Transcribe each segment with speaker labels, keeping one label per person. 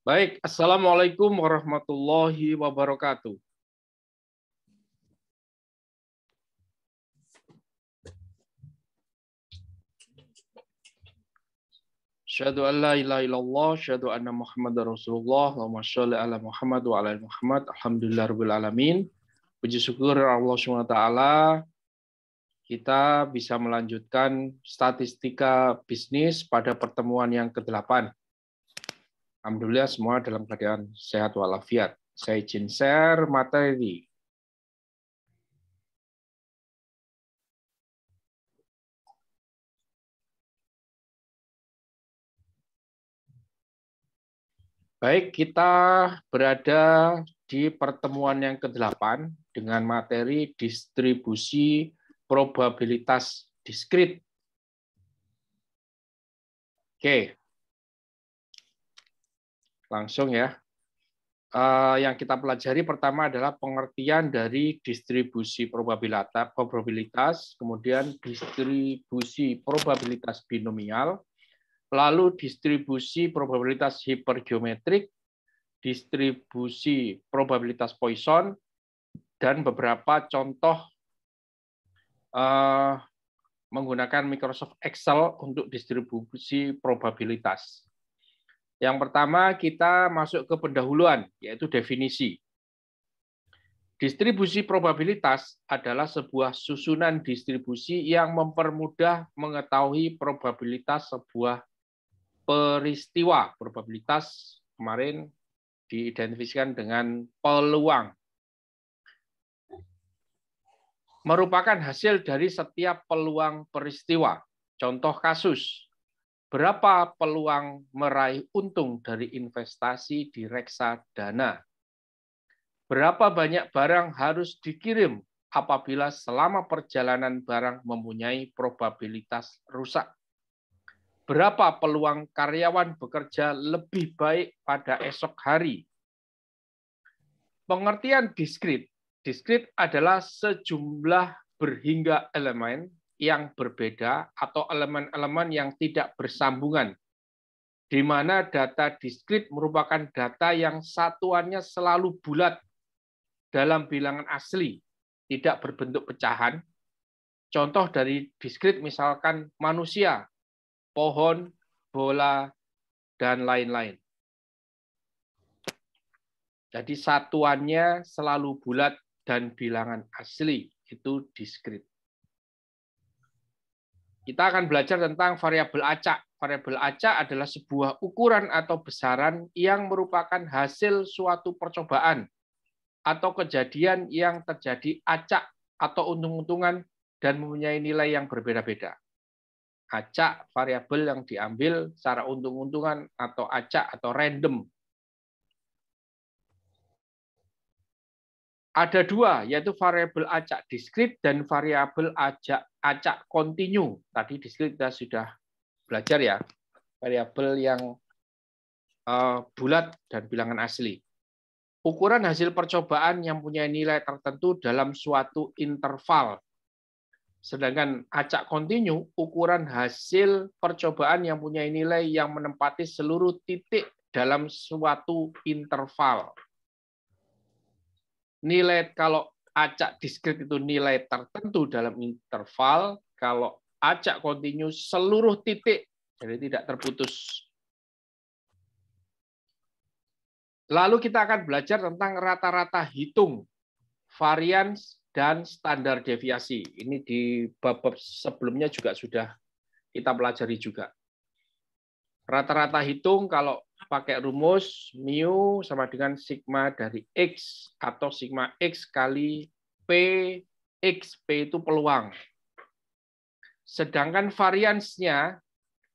Speaker 1: Baik, Assalamualaikum warahmatullahi wabarakatuh. Asyhadu an la ilaha illallah, asyhadu anna Muhammadar Rasulullah, Allahumma sholli ala Muhammad wa ala ali Muhammad, alhamdulillahirabbil alamin. Puji syukur Allah SWT, kita bisa melanjutkan statistika bisnis pada pertemuan yang ke-8. Alhamdulillah semua dalam keadaan sehat walafiat. Saya izin share materi. Baik, kita berada di pertemuan yang ke-8 dengan materi distribusi probabilitas diskrit. Oke, langsung ya. Yang kita pelajari pertama adalah pengertian dari distribusi probabilitas, kemudian distribusi probabilitas binomial, lalu distribusi probabilitas hipergeometrik, distribusi probabilitas Poisson, dan beberapa contoh menggunakan Microsoft Excel untuk distribusi probabilitas. Yang pertama kita masuk ke pendahuluan, yaitu definisi. Distribusi probabilitas adalah sebuah susunan distribusi yang mempermudah mengetahui probabilitas sebuah peristiwa. Probabilitas kemarin diidentifikasikan dengan peluang. Merupakan hasil dari setiap peluang peristiwa. Contoh kasus, berapa peluang meraih untung dari investasi di reksadana? Berapa banyak barang harus dikirim apabila selama perjalanan barang mempunyai probabilitas rusak? Berapa peluang karyawan bekerja lebih baik pada esok hari? Pengertian diskrit. Diskrit adalah sejumlah berhingga elemen yang berbeda atau elemen-elemen yang tidak bersambungan, di mana data diskrit merupakan data yang satuannya selalu bulat dalam bilangan asli, tidak berbentuk pecahan. Contoh dari diskrit misalkan manusia, pohon, bola, dan lain-lain. Jadi satuannya selalu bulat dan bilangan asli, itu diskrit. Kita akan belajar tentang variabel acak. Variabel acak adalah sebuah ukuran atau besaran yang merupakan hasil suatu percobaan atau kejadian yang terjadi acak atau untung-untungan dan mempunyai nilai yang berbeda-beda. Acak variabel yang diambil secara untung-untungan atau acak atau random. Ada dua, yaitu variabel acak diskrit dan variabel acak kontinu. Tadi diskrit kita sudah belajar ya, variabel yang bulat dan bilangan asli. Ukuran hasil percobaan yang punya nilai tertentu dalam suatu interval. Sedangkan acak kontinu, ukuran hasil percobaan yang punya nilai yang menempati seluruh titik dalam suatu interval. Nilai kalau acak diskrit itu nilai tertentu dalam interval, kalau acak kontinu seluruh titik, jadi tidak terputus. Lalu kita akan belajar tentang rata-rata hitung, varians, dan standar deviasi. Ini di bab sebelumnya juga sudah kita pelajari juga. Rata-rata hitung kalau pakai rumus mu sama dengan sigma dari X atau sigma X kali P, X, P itu peluang. Sedangkan variansnya,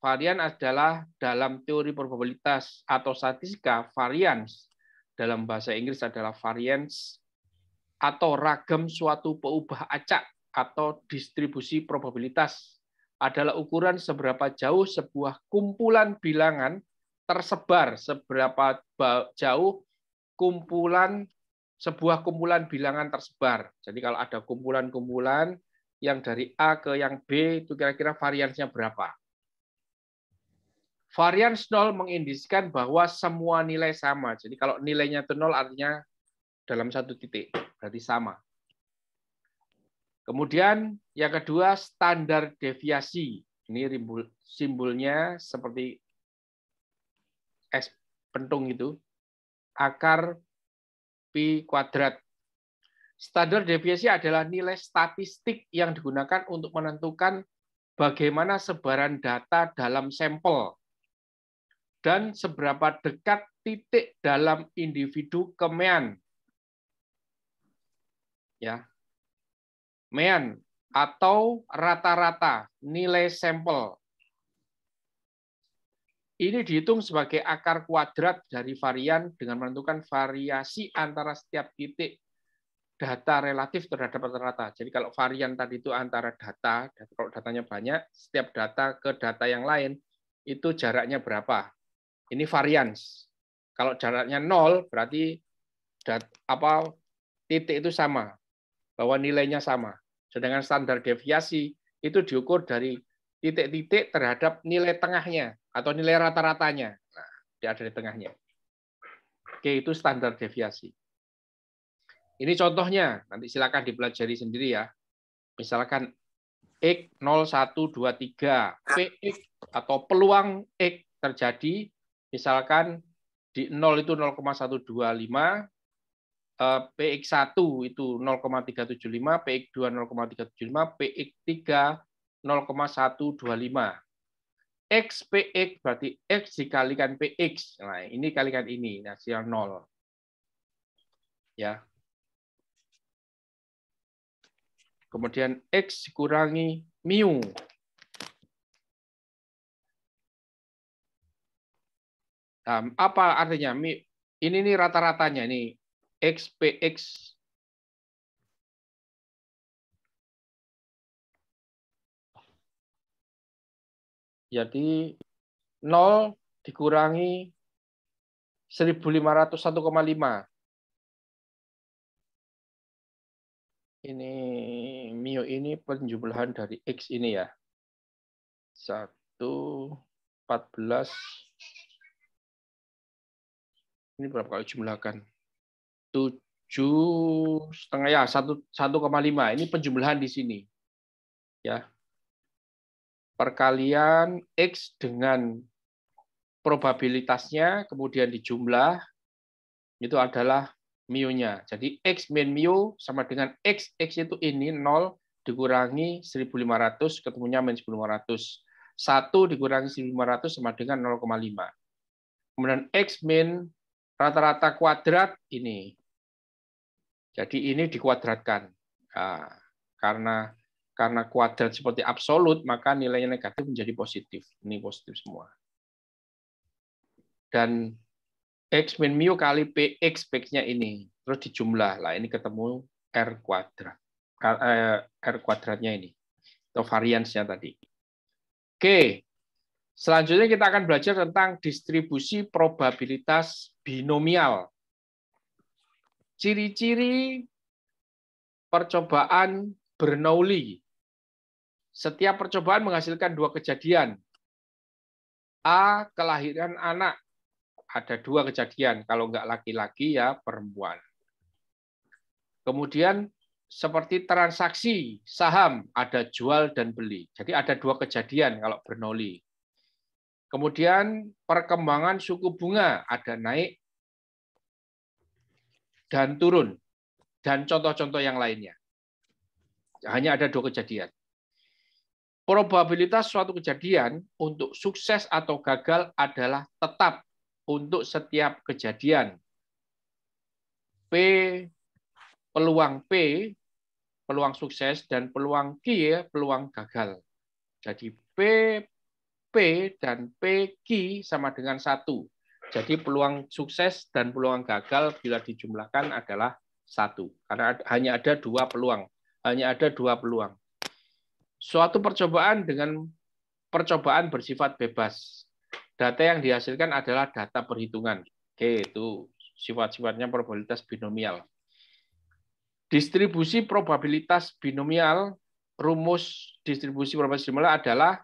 Speaker 1: varian adalah dalam teori probabilitas atau statistika, varians dalam bahasa Inggris adalah variance atau ragam suatu peubah acak atau distribusi probabilitas adalah ukuran seberapa jauh sebuah kumpulan bilangan tersebar, seberapa jauh sebuah kumpulan bilangan tersebar. Jadi kalau ada kumpulan-kumpulan yang dari A ke yang B, itu kira-kira variansnya berapa. Varians 0 mengindikasikan bahwa semua nilai sama. Jadi kalau nilainya itu 0 artinya dalam satu titik, berarti sama. Kemudian yang kedua, standar deviasi. Ini simbolnya seperti S pentung itu, akar pi kuadrat. Standar deviasi adalah nilai statistik yang digunakan untuk menentukan bagaimana sebaran data dalam sampel dan seberapa dekat titik dalam individu ke mean. Ya. Mean atau rata-rata nilai sampel. Ini dihitung sebagai akar kuadrat dari varian dengan menentukan variasi antara setiap titik data relatif terhadap rata-rata. Jadi kalau varian tadi itu antara data, kalau datanya banyak, setiap data ke data yang lain, itu jaraknya berapa. Ini varians. Kalau jaraknya 0, berarti titik itu sama, bahwa nilainya sama. Sedangkan standar deviasi itu diukur dari titik-titik terhadap nilai tengahnya atau nilai rata-ratanya. Nah, dia ada di tengahnya. Oke, itu standar deviasi. Ini contohnya, nanti silakan dipelajari sendiri ya. Misalkan X 0123, PX atau peluang X terjadi, misalkan di 0 itu 0,125, PX1 itu 0,375, PX2 0,375, PX3 0,125. X PX berarti X dikalikan PX. Nah, ini kalikan ini, hasilnya 0. Ya. Kemudian X dikurangi mu. Nah, apa artinya? Ini nih rata-ratanya nih. X PX jadi 0 dikurangi 1.500 1,5. Ini mu ini penjumlahan dari X ini ya. 1,14. Ini berapa kali jumlahkan? 7,5 ya, 1,5. Ini penjumlahan di sini. Ya. Perkalian X dengan probabilitasnya, kemudian dijumlah, itu adalah mu-nya. Jadi X min mu sama dengan X itu ini 0 dikurangi 1.500, ketemunya min 1.500. 1 dikurangi 1.500 sama dengan 0,5. Kemudian X min rata-rata kuadrat ini. Jadi ini dikuadratkan. Nah, karena kuadrat seperti absolut, maka nilainya negatif menjadi positif. Ini positif semua. Dan X min mu kali PX, PX-nya ini. Terus dijumlah. Lah, ini ketemu R kuadrat. R kuadratnya ini. Atau variansnya tadi. Oke. Selanjutnya kita akan belajar tentang distribusi probabilitas binomial. Ciri-ciri percobaan Bernoulli. Setiap percobaan menghasilkan dua kejadian. A, kelahiran anak. Ada dua kejadian. Kalau nggak laki-laki, ya perempuan. Kemudian seperti transaksi saham, ada jual dan beli. Jadi ada dua kejadian kalau Bernoulli. Kemudian perkembangan suku bunga, ada naik dan turun. Dan contoh-contoh yang lainnya. Hanya ada dua kejadian. Probabilitas suatu kejadian untuk sukses atau gagal adalah tetap untuk setiap kejadian. P, peluang P, peluang sukses, dan peluang Q, peluang gagal. Jadi P dan PQ sama dengan 1. Jadi peluang sukses dan peluang gagal bila dijumlahkan adalah 1. Karena hanya ada dua peluang. Hanya ada dua peluang. Suatu percobaan dengan percobaan bersifat bebas. Data yang dihasilkan adalah data perhitungan. Oke, itu sifat-sifatnya probabilitas binomial. Distribusi probabilitas binomial, rumus distribusi probabilitas binomial adalah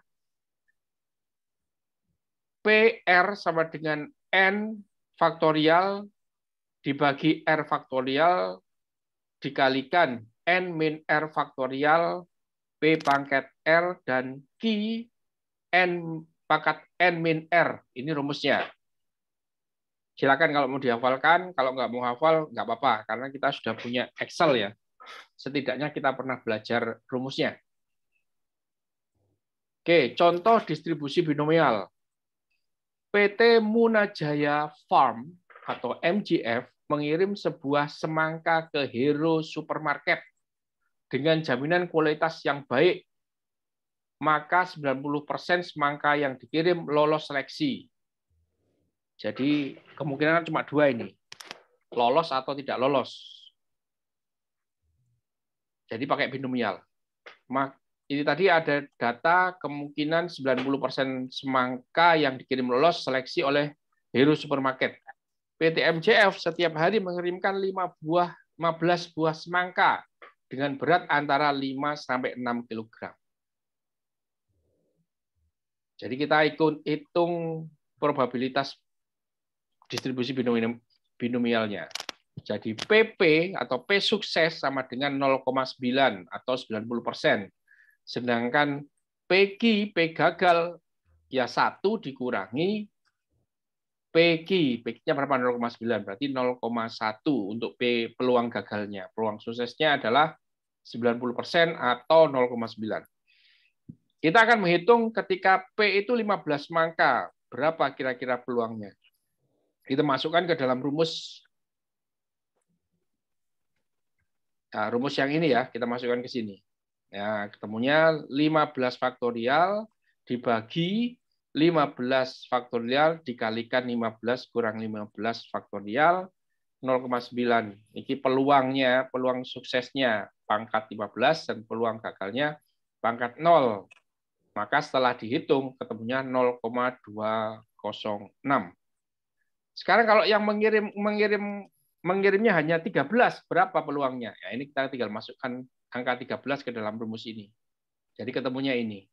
Speaker 1: PR sama dengan N faktorial dibagi R faktorial dikalikan N min R faktorial P pangkat R dan Q N pangkat N min R. Ini rumusnya. Silakan kalau mau dihafalkan, kalau nggak mau hafal, nggak apa-apa, karena kita sudah punya Excel ya. Setidaknya kita pernah belajar rumusnya. Oke, contoh distribusi binomial. PT Munajaya Farm atau MGF mengirim sebuah semangka ke Hero Supermarket dengan jaminan kualitas yang baik, maka 90% semangka yang dikirim lolos seleksi. Jadi kemungkinan cuma dua ini, lolos atau tidak lolos. Jadi pakai binomial. Ini tadi ada data kemungkinan 90% semangka yang dikirim lolos seleksi oleh Hero Supermarket. PT MGF setiap hari mengirimkan 15 buah semangka dengan berat antara 5 sampai 6 kg. Jadi kita hitung probabilitas distribusi binomialnya. Jadi PP atau P sukses sama dengan 0,9 atau 90%. Sedangkan PQ, P gagal, ya 1 dikurangi PQ. PQ-nya berapa? 0,9. Berarti 0,1 untuk P peluang gagalnya. Peluang suksesnya adalah 90% atau 0,9. Kita akan menghitung ketika P itu 15 semangka. Berapa kira-kira peluangnya? Kita masukkan ke dalam rumus. Nah, rumus yang ini ya, kita masukkan ke sini. Ya, ketemunya 15 faktorial dibagi 15 faktorial dikalikan 15 kurang 15 faktorial 0,9. Ini peluangnya, peluang suksesnya pangkat 15 dan peluang gagalnya pangkat 0. Maka setelah dihitung ketemunya 0,206. Sekarang kalau yang mengirimnya hanya 13, berapa peluangnya? Ya, ini kita tinggal masukkan angka 13 ke dalam rumus ini. Jadi ketemunya ini.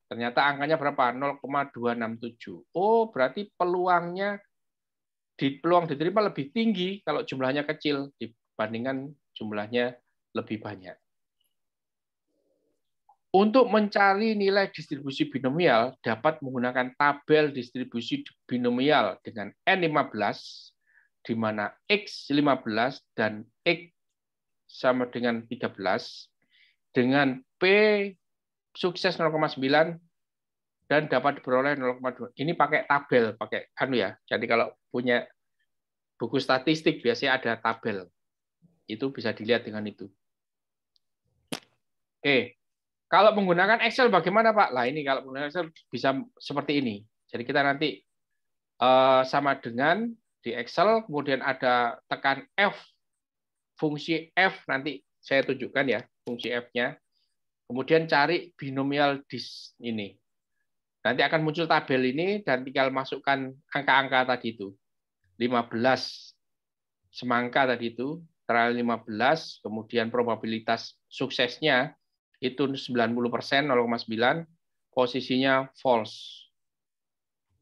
Speaker 1: Ternyata angkanya berapa? 0,267. Oh, berarti peluang diterima lebih tinggi kalau jumlahnya kecil dibandingkan jumlahnya lebih banyak. Untuk mencari nilai distribusi binomial, dapat menggunakan tabel distribusi binomial dengan N15, di mana X15 dan X sama dengan 13, dengan P sukses 0,9 dan dapat diperoleh 0,2. Ini pakai tabel, pakai ya. Jadi kalau punya buku statistik biasanya ada tabel. Itu bisa dilihat dengan itu. Oke. Kalau menggunakan Excel bagaimana, Pak? Lah ini kalau menggunakan Excel bisa seperti ini. Jadi kita nanti sama dengan di Excel, kemudian ada tekan F, fungsi F nanti saya tunjukkan ya, fungsi F-nya. Kemudian cari binomial dis ini. Nanti akan muncul tabel ini dan tinggal masukkan angka-angka tadi itu. 15 semangka tadi itu, trial 15, kemudian probabilitas suksesnya itu 90%, 0,9, posisinya false.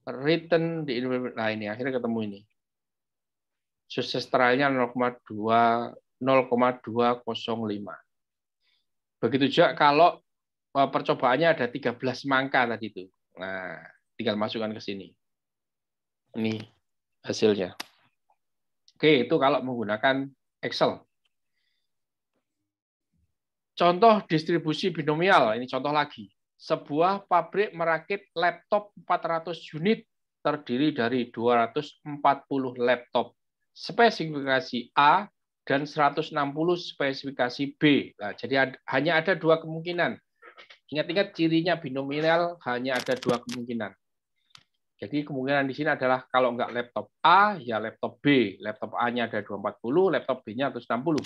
Speaker 1: Written di nah ini akhirnya ketemu ini. Sukses trialnya 0,205. Begitu juga kalau percobaannya ada 13 semangka tadi itu. Nah, tinggal masukkan ke sini. Ini hasilnya. Oke, itu kalau menggunakan Excel. Contoh distribusi binomial, ini contoh lagi. Sebuah pabrik merakit laptop 400 unit terdiri dari 240 laptop spesifikasi A dan 160 spesifikasi B. Nah, jadi hanya ada dua kemungkinan. Ingat-ingat cirinya binomial hanya ada dua kemungkinan. Jadi kemungkinan di sini adalah kalau nggak laptop A, ya laptop B. Laptop A-nya ada 240, laptop B-nya 160.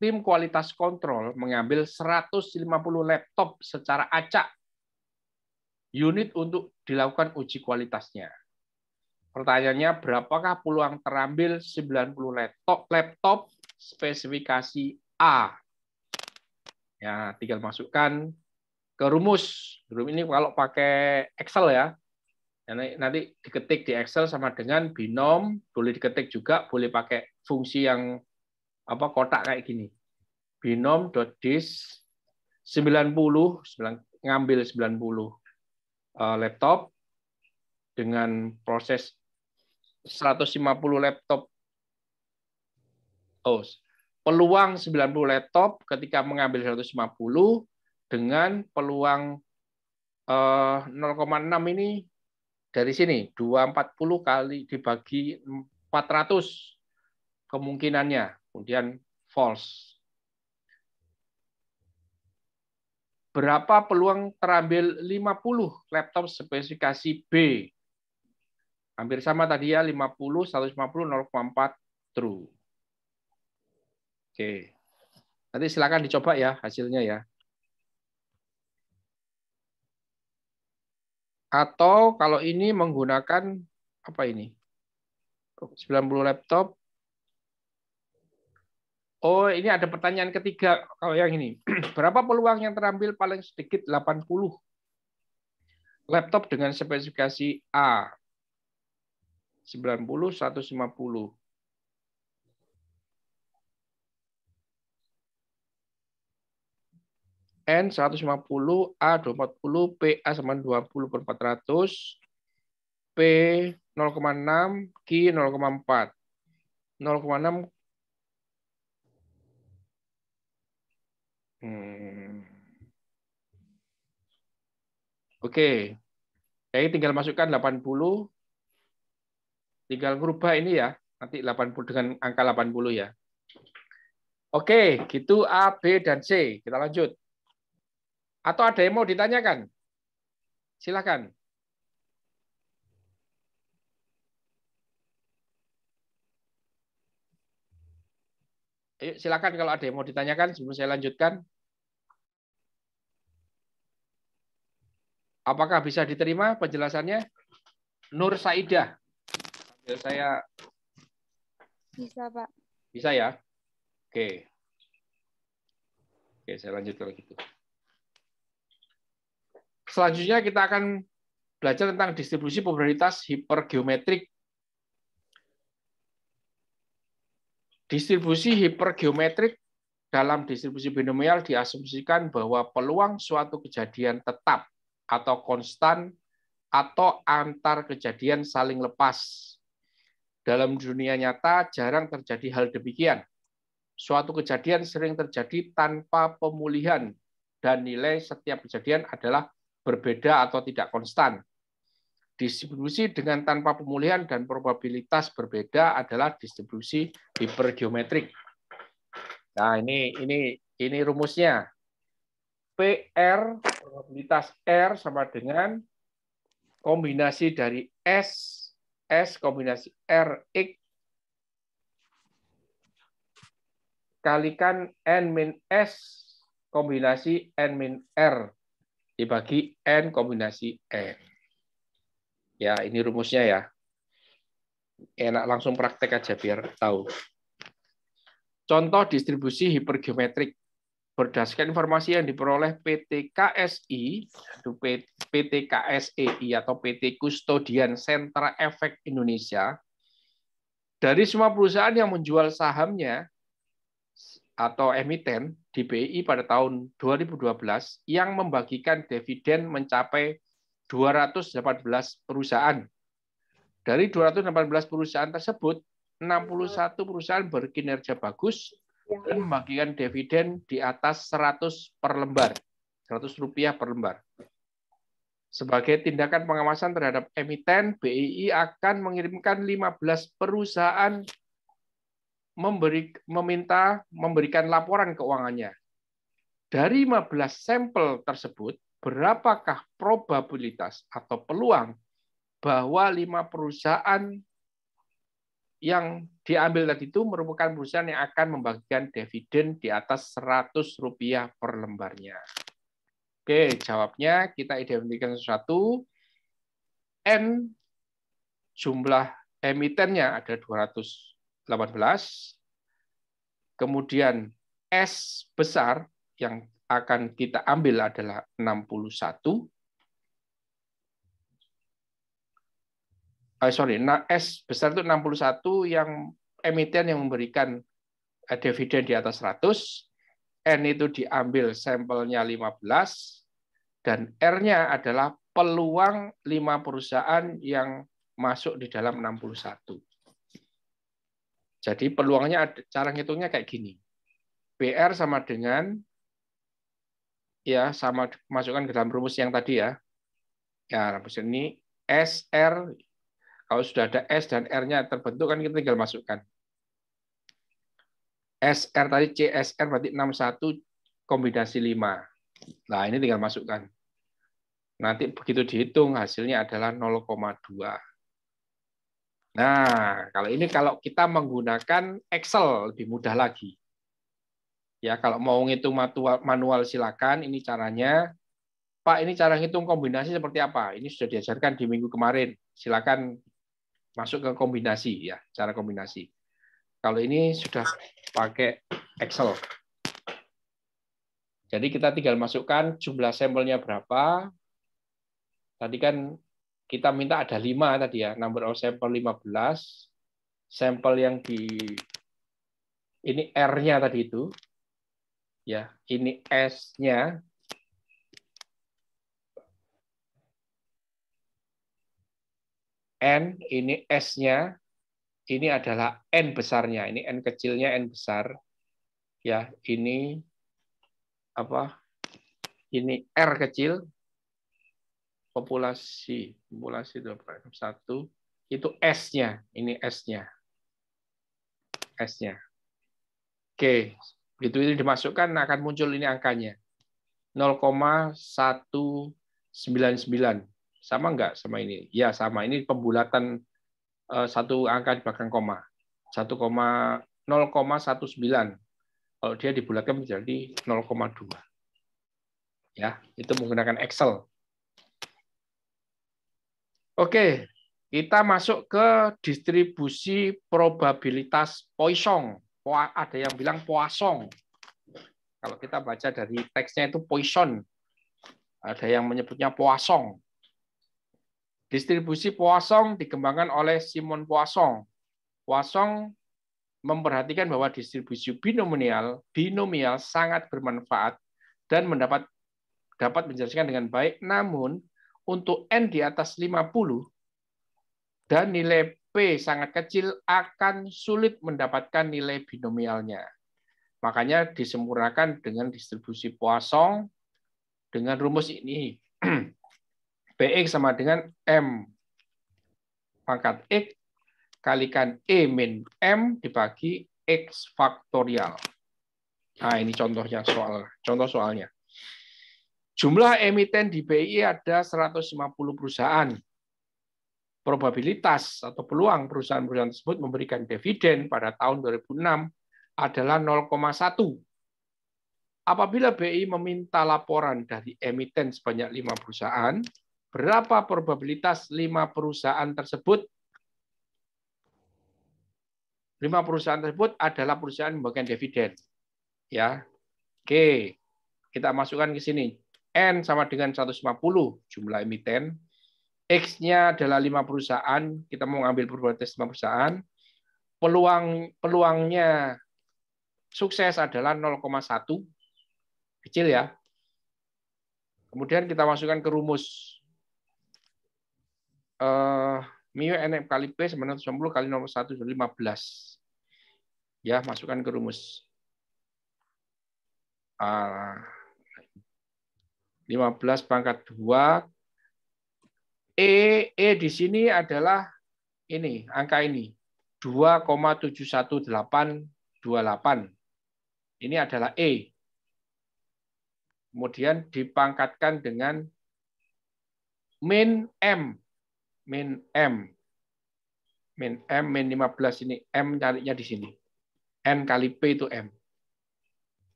Speaker 1: Tim kualitas kontrol mengambil 150 laptop secara acak unit untuk dilakukan uji kualitasnya. Pertanyaannya, berapakah peluang terambil 90 laptop spesifikasi A? Ya, tinggal masukkan ke rumus. Ini kalau pakai Excel ya. Nanti diketik di Excel sama dengan binom, boleh diketik juga, boleh pakai fungsi yang kotak kayak gini. Binom.dis 90, ngambil 90 laptop dengan proses 150 laptop. Peluang 90 laptop ketika mengambil 150 dengan peluang 0,6 ini dari sini 240 kali dibagi 400 kemungkinannya, kemudian false. Berapa peluang terambil 50 laptop spesifikasi B? Hampir sama tadi ya, 50, 150, 0,4 true. Oke. Nanti silakan dicoba ya hasilnya ya. Atau kalau ini menggunakan apa ini? 90 laptop. Oh, ini ada pertanyaan ketiga kalau yang ini. Berapa peluang yang terambil paling sedikit 80 laptop dengan spesifikasi A? 90, 150. N 150, A 240, PA sama 20/400, P 0,6, Q 0,4. 0,6. Oke. Jadi tinggal masukkan 80. Tinggal merubah ini ya. Nanti 80 dengan angka 80 ya. Oke, gitu A, B, dan C. Kita lanjut. Atau ada yang mau ditanyakan? Silakan. Ayo, silakan kalau ada yang mau ditanyakan sebelum saya lanjutkan. Apakah bisa diterima penjelasannya? Nur Saidah. Saya
Speaker 2: bisa, Pak.
Speaker 1: Bisa ya? Oke. Oke, saya lanjut kalau gitu. Selanjutnya kita akan belajar tentang distribusi probabilitas hipergeometrik. Distribusi hipergeometrik dalam distribusi binomial diasumsikan bahwa peluang suatu kejadian tetap atau konstan atau antar kejadian saling lepas. Dalam dunia nyata jarang terjadi hal demikian. Suatu kejadian sering terjadi tanpa pemulihan dan nilai setiap kejadian adalah berbeda atau tidak konstan. Distribusi dengan tanpa pemulihan dan probabilitas berbeda adalah distribusi hipergeometrik. Nah, ini rumusnya. PR, probabilitas R sama dengan kombinasi dari S kombinasi RX kalikan N-S kombinasi N-R dibagi N kombinasi N. Ya, ini rumusnya ya. Enak langsung praktek aja biar tahu. Contoh distribusi hipergeometrik. Berdasarkan informasi yang diperoleh PT KSI, PT KSEI atau PT Custodian Sentra Efek Indonesia, dari semua perusahaan yang menjual sahamnya atau emiten di BI pada tahun 2012 yang membagikan dividen mencapai 218 perusahaan. Dari 218 perusahaan tersebut, 61 perusahaan berkinerja bagus dan membagikan dividen di atas 100 per lembar, 100 rupiah per lembar. Sebagai tindakan pengawasan terhadap emiten, BII akan mengirimkan 15 perusahaan memberikan laporan keuangannya. Dari 15 sampel tersebut, berapakah probabilitas atau peluang bahwa 5 perusahaan yang diambil tadi itu merupakan perusahaan yang akan membagikan dividen di atas 100 rupiah per lembarnya. Oke, jawabnya kita identifikasikan sesuatu. N jumlah emitennya ada 218. Kemudian S besar yang akan kita ambil adalah 61. S besar itu 61 yang emiten yang memberikan dividen di atas 100, N itu diambil sampelnya 15, dan R-nya adalah peluang 5 perusahaan yang masuk di dalam 61. Jadi peluangnya, cara ngitungnya kayak gini. BR sama dengan, ya sama masukkan ke dalam rumus yang tadi ya. Ya, rumus ini SR. Kalau sudah ada S dan R-nya terbentuk, kan kita tinggal masukkan. SR tadi CSR berarti 61 kombinasi 5. Nah, ini tinggal masukkan. Nanti begitu dihitung, hasilnya adalah 0,2. Nah, kalau kita menggunakan Excel, lebih mudah lagi. Ya, kalau mau ngitung manual silakan, ini caranya. Pak, ini cara ngitung kombinasi seperti apa? Ini sudah diajarkan di minggu kemarin. Silakan masuk ke kombinasi ya, cara kombinasi. Kalau ini sudah pakai Excel. Jadi kita tinggal masukkan jumlah sampelnya berapa. Tadi kan kita minta ada 5 tadi ya, number of sample 15. Sampel yang ini R-nya tadi itu. Ya, ini S-nya. N, ini S-nya, ini adalah N besarnya, ini N kecilnya, N besar. Ya, ini apa? Ini R kecil, populasi itu berapa? 1, itu S-nya, ini S-nya. S-nya. Oke, begitu ini dimasukkan akan muncul ini angkanya. 0,199. Sama enggak sama ini? Ya, sama. Ini pembulatan satu angka di belakang koma. 0,19. Kalau dia dibulatkan menjadi 0,2. Ya, itu menggunakan Excel. Oke, kita masuk ke distribusi probabilitas Poisson. Ada yang bilang Poisson. Kalau kita baca dari teksnya itu Poisson. Ada yang menyebutnya Poisson. Distribusi Poisson dikembangkan oleh Simon Poisson. Poisson memperhatikan bahwa distribusi binomial sangat bermanfaat dan dapat menjelaskan dengan baik, namun untuk N di atas 50 dan nilai P sangat kecil akan sulit mendapatkan nilai binomialnya. Makanya disempurnakan dengan distribusi Poisson dengan rumus ini. Px sama dengan M pangkat X kalikan E min M dibagi X faktorial. Nah, ini contohnya contoh soalnya. Jumlah emiten di BI ada 150 perusahaan. Probabilitas atau peluang perusahaan-perusahaan tersebut memberikan dividen pada tahun 2006 adalah 0,1. Apabila BI meminta laporan dari emiten sebanyak 5 perusahaan, berapa probabilitas 5 perusahaan tersebut? 5 perusahaan tersebut adalah perusahaan membagikan dividen. Ya. Oke, kita masukkan ke sini. N sama dengan 150 jumlah emiten. X-nya adalah 5 perusahaan. Kita mau ngambil probabilitas 5 perusahaan. Peluangnya sukses adalah 0,1. Kecil ya. Kemudian kita masukkan ke rumus. Mu NF kali P sama dengan 90 kali 0,1 15. Ya, masukkan ke rumus. 15 pangkat 2. E di sini adalah ini, angka ini. 2,71828. Ini adalah E. Kemudian dipangkatkan dengan min M. Min M. Min M, min 15 ini. M carinya di sini. N kali P itu M.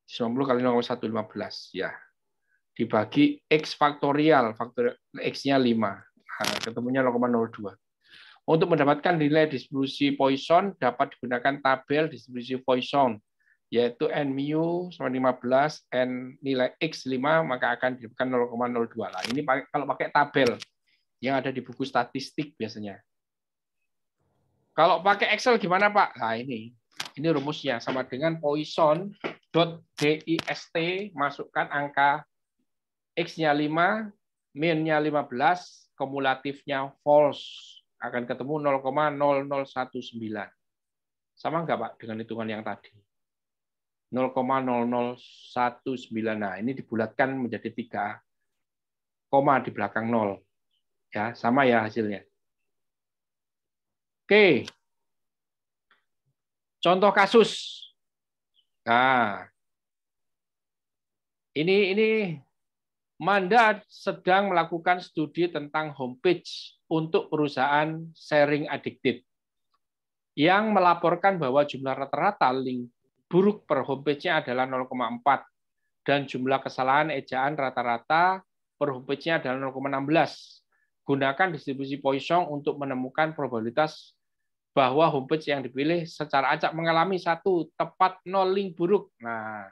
Speaker 1: 90 kali 0,115. Ya. Dibagi X faktorial. Faktorial X-nya 5. Nah, ketemunya 0,02. Untuk mendapatkan nilai distribusi Poisson, dapat digunakan tabel distribusi Poisson yaitu N mu sama 15, N nilai X 5, maka akan diberikan 0,02. Nah, ini kalau pakai tabel yang ada di buku statistik biasanya. Kalau pakai Excel gimana, Pak? Nah, ini rumusnya sama dengan Poisson.dist, masukkan angka X-nya 5, min-nya 15, kumulatifnya false. Akan ketemu 0,0019. Sama nggak, Pak, dengan hitungan yang tadi? 0,0019. Nah, ini dibulatkan menjadi 3 koma di belakang 0. Ya, sama ya hasilnya. Oke. Contoh kasus. Nah, ini Manda sedang melakukan studi tentang homepage untuk perusahaan sharing addicted yang melaporkan bahwa jumlah rata-rata link buruk per homepage-nya adalah 0,4 dan jumlah kesalahan ejaan rata-rata per homepage-nya adalah 0,16. Gunakan distribusi Poisson untuk menemukan probabilitas bahwa homepage yang dipilih secara acak mengalami 1, tepat 0 link buruk. Nah,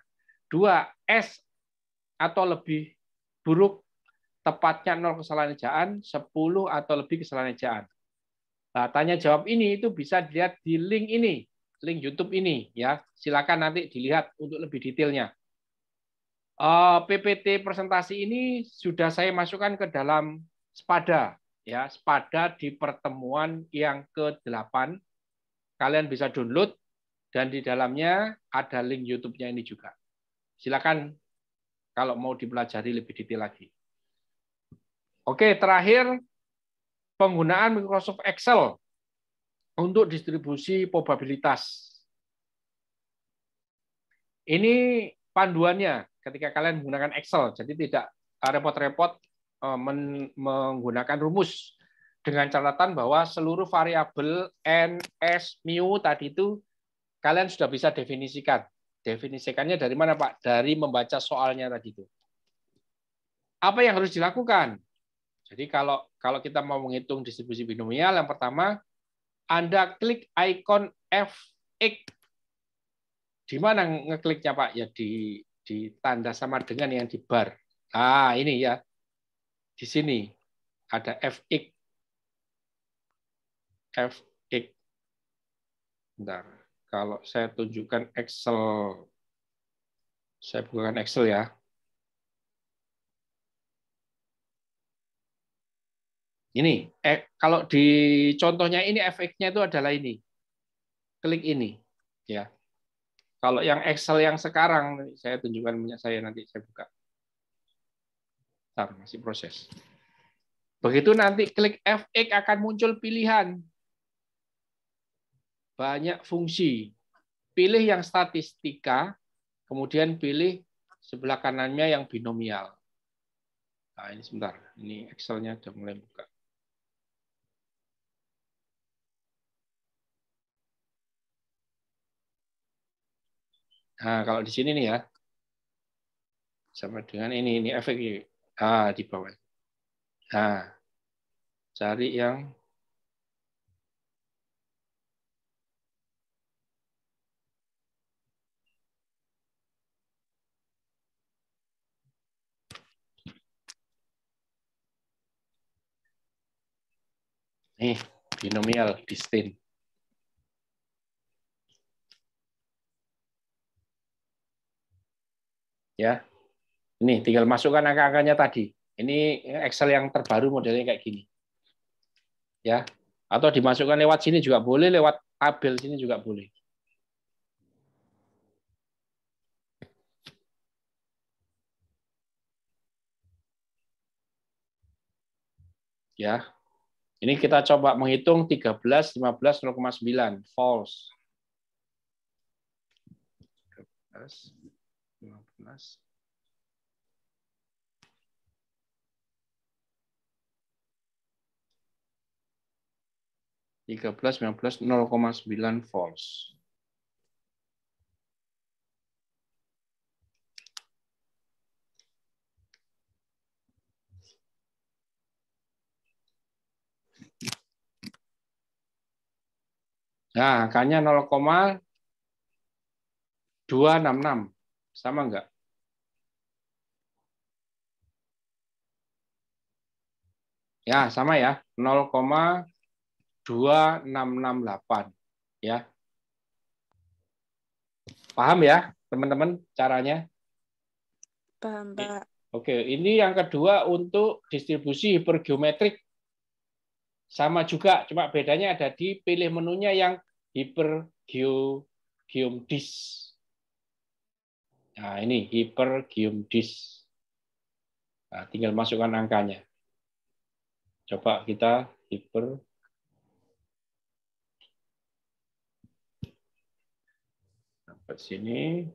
Speaker 1: 2, S atau lebih buruk, tepatnya 0 kesalahan ejaan, 10 atau lebih kesalahan ejaan. Nah, tanya jawab ini itu bisa dilihat di link ini, link YouTube ini ya. Silakan nanti dilihat untuk lebih detailnya. PPT presentasi ini sudah saya masukkan ke dalam Spada ya, Spada di pertemuan yang ke-8. Kalian bisa download dan di dalamnya ada link YouTube-nya ini juga. Silakan kalau mau dipelajari lebih detail lagi. Oke, terakhir penggunaan Microsoft Excel untuk distribusi probabilitas. Ini panduannya ketika kalian menggunakan Excel, jadi tidak repot-repot menggunakan rumus dengan catatan bahwa seluruh variabel n, s, mu tadi itu kalian sudah bisa definisikan. Definisikannya dari mana, Pak? Dari membaca soalnya tadi itu. Apa yang harus dilakukan? Jadi kalau kita mau menghitung distribusi binomial, yang pertama Anda klik ikon F(x). Di mana ngekliknya, Pak? Ya di tanda sama dengan yang di bar. Ah, ini ya. Di sini ada F(x). F(x). Bentar. Kalau saya tunjukkan Excel, saya bukakan Excel ya. Ini, kalau di contohnya ini F(x)-nya itu adalah ini. Klik ini. Ya. Kalau yang Excel yang sekarang, saya tunjukkan punya saya nanti, saya buka. Bentar, masih proses. Begitu nanti klik F(x) akan muncul pilihan. Banyak fungsi. Pilih yang statistika, kemudian pilih sebelah kanannya yang binomial. Nah, ini sebentar. Ini Excel-nya sudah mulai buka. Nah, kalau di sini nih ya, sama dengan ini efek ini. Ah, di bawah. Nah, cari yang nih, binomial distinct. Ya. Ini tinggal masukkan angka-angkanya tadi. Ini Excel yang terbaru modelnya kayak gini. Ya. Atau dimasukkan lewat sini juga boleh, lewat tabel sini juga boleh. Ya. Ini kita coba menghitung 13, 15, 0,9. False. 13, 15. Tiga belas, 19, 0,9 false. Nah, angkanya 0,5 266. Sama enggak? Ya, sama ya. 0,2668. Ya. Paham ya, teman-teman, caranya?
Speaker 2: Paham, Pak.
Speaker 1: Oke, ini yang kedua untuk distribusi hipergeometrik. Sama juga, cuma bedanya ada di pilih menunya yang hipergeomdis. Nah, ini hipergeomdis. Nah, tinggal masukkan angkanya. Coba kita hiper. Sampai sini.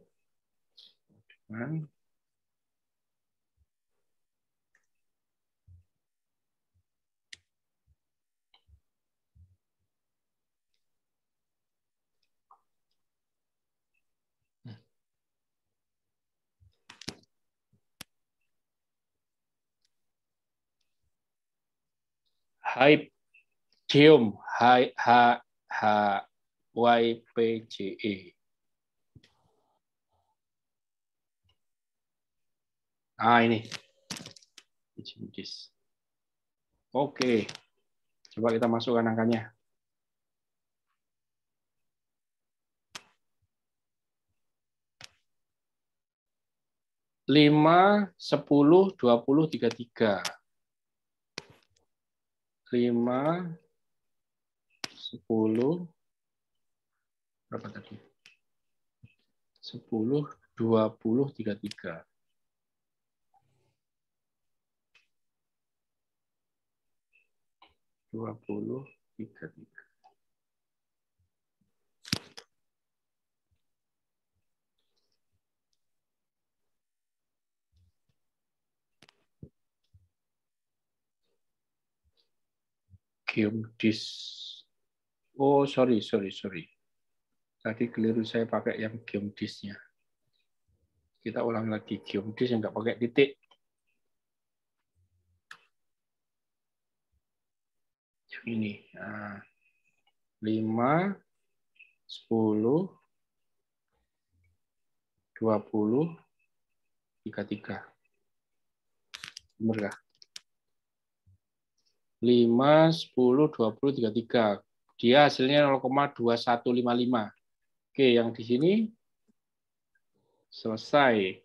Speaker 1: Hypgeom, HYPGE. Ah, ini. Oke. Coba kita masukkan angkanya. 5, 10, 20, 33. 5, 10, berapa tadi? 10, 20, 33. 20, 33. Geomdis. Oh, sorry. Tadi keliru saya pakai yang geomdisnya. Kita ulang lagi geomdis yang nggak pakai titik. Yang ini. Nah, 5, 10, 20, 33. Benar nggak? 5, 10, 20, 33. Dia hasilnya 0,2155. Oke, yang di sini selesai.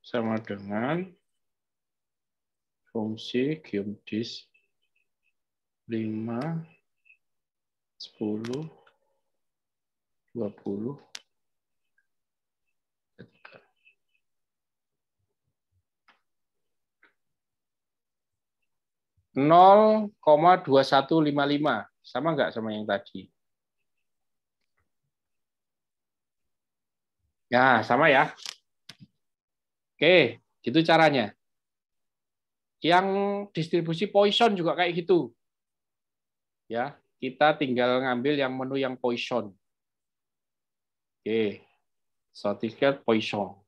Speaker 1: Sama dengan fungsi geomdis 5, 10, 20, 33. Nol, 2155. Sama nggak sama yang tadi? Ya, sama ya. Oke, gitu caranya. Yang distribusi Poisson juga kayak gitu. Ya, kita tinggal ngambil yang menu yang Poisson. Oke, certificate Poisson.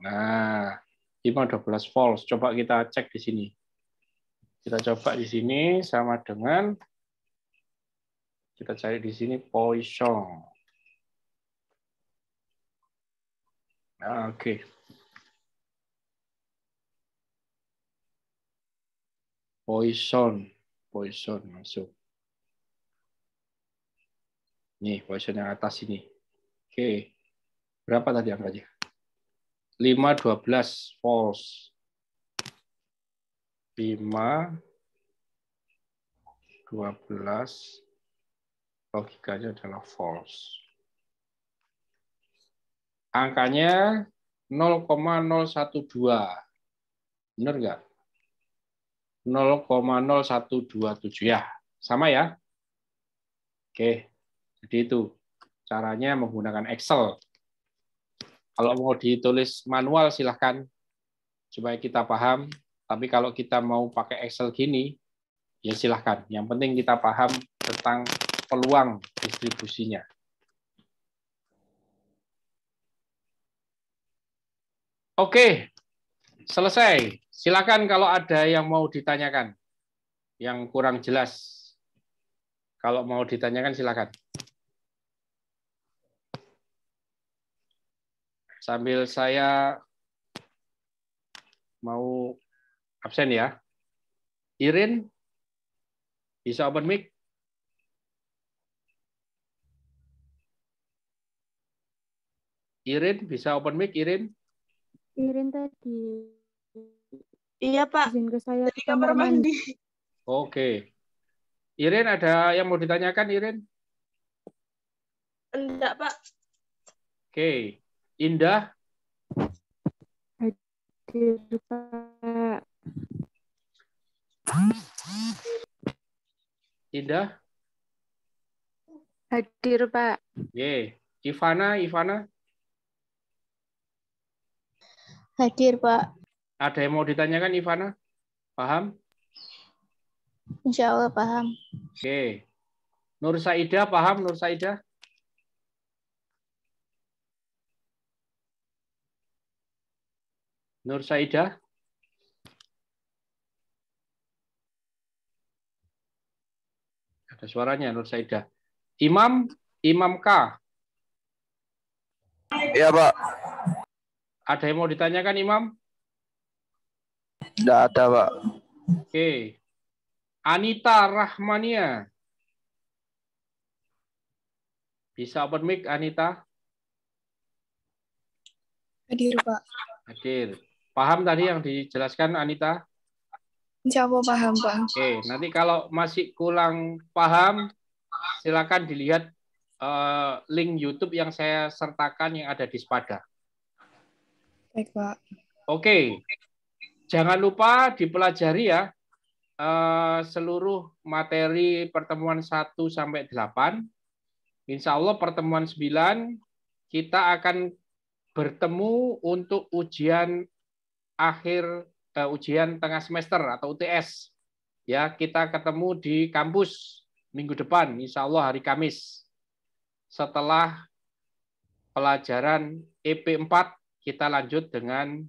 Speaker 1: Nah, 512 false. Coba kita cek di sini. Kita coba di sini sama dengan kita cari di sini Poisson. Nah, oke. Poisson masuk. Nih, Poisson yang atas ini. Oke. Berapa tadi angkanya? 512 false. 5, 12 logikanya adalah false. Angkanya 0,012. Benar nggak? 0,0127 ya. Sama ya? Oke. Jadi itu caranya menggunakan Excel. Kalau mau ditulis manual silahkan supaya kita paham. Tapi kalau kita mau pakai Excel gini, ya silahkan. Yang penting kita paham tentang peluang distribusinya. Oke, selesai. Silakan kalau ada yang mau ditanyakan, yang kurang jelas. Kalau mau ditanyakan silakan. Sambil saya mau absen ya. Irin, bisa open mic? Irin, bisa open mic, Irin?
Speaker 2: Irin tadi
Speaker 3: Iya, Pak.
Speaker 2: izin ke saya
Speaker 3: Dari kamar mandi.
Speaker 1: Oke. Irin, ada yang mau ditanyakan, Irin?
Speaker 3: Enggak, Pak.
Speaker 1: Oke. Indah?
Speaker 2: hadir, Pak.
Speaker 1: Indah?
Speaker 2: Hadir, Pak.
Speaker 1: Ye. Ivana?
Speaker 4: Hadir, Pak.
Speaker 1: Ada yang mau ditanyakan, Ivana? Paham?
Speaker 4: Insya Allah paham.
Speaker 1: Oke. Nur Saida, paham Nur Saida? Nur Saida? Ada suaranya Nur Saida. Imam K.
Speaker 5: Iya, Pak.
Speaker 1: Ada yang mau ditanyakan, Imam?
Speaker 5: Tidak ada, Pak.
Speaker 1: Oke. Anita Rahmania. Bisa open mic, Anita?
Speaker 6: Hadir, Pak.
Speaker 1: Hadir. Paham tadi yang dijelaskan, Anita?
Speaker 6: Insya Allah paham, Pak.
Speaker 1: Oke, nanti kalau masih kurang paham, silakan dilihat link YouTube yang saya sertakan yang ada di Spada.
Speaker 6: Baik, Pak.
Speaker 1: Oke, jangan lupa dipelajari ya seluruh materi pertemuan 1 sampai 8. Insya Allah pertemuan 9 kita akan bertemu untuk ujian akhir ujian tengah semester atau UTS. Ya, kita ketemu di kampus minggu depan, insya Allah hari Kamis. Setelah pelajaran EP4 kita lanjut dengan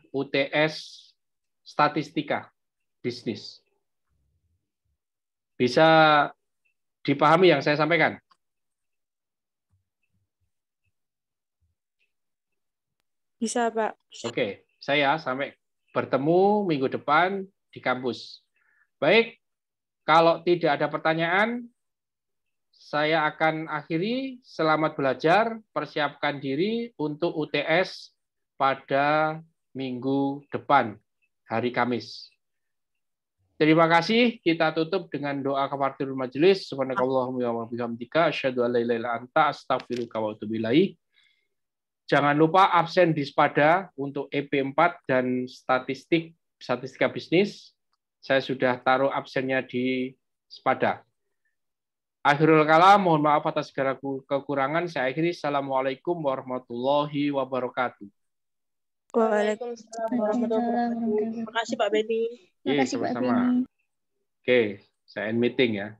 Speaker 1: UTS statistika bisnis. Bisa dipahami yang saya sampaikan?
Speaker 2: Bisa, Pak.
Speaker 1: Oke, saya sampai bertemu minggu depan di kampus. Baik, kalau tidak ada pertanyaan, saya akan akhiri. Selamat belajar, persiapkan diri untuk UTS pada minggu depan, hari Kamis. Terima kasih. Kita tutup dengan doa kafaratul majelis. Subhanakallahumma wa bihamdika asyhadu an la ilaha illa anta astaghfiruka wa atubu ilaik. Jangan lupa absen di Spada untuk EP4 dan statistika bisnis. Saya sudah taruh absennya di Spada. Akhirul kalam, mohon maaf atas segala kekurangan. Saya akhiri. Assalamualaikum warahmatullahi wabarakatuh.
Speaker 3: Waalaikumsalam warahmatullahi wabarakatuh. Terima kasih, Pak Beni.
Speaker 4: Terima kasih, Pak
Speaker 1: Sama-sama.
Speaker 4: Beni.
Speaker 1: Oke, saya end meeting ya.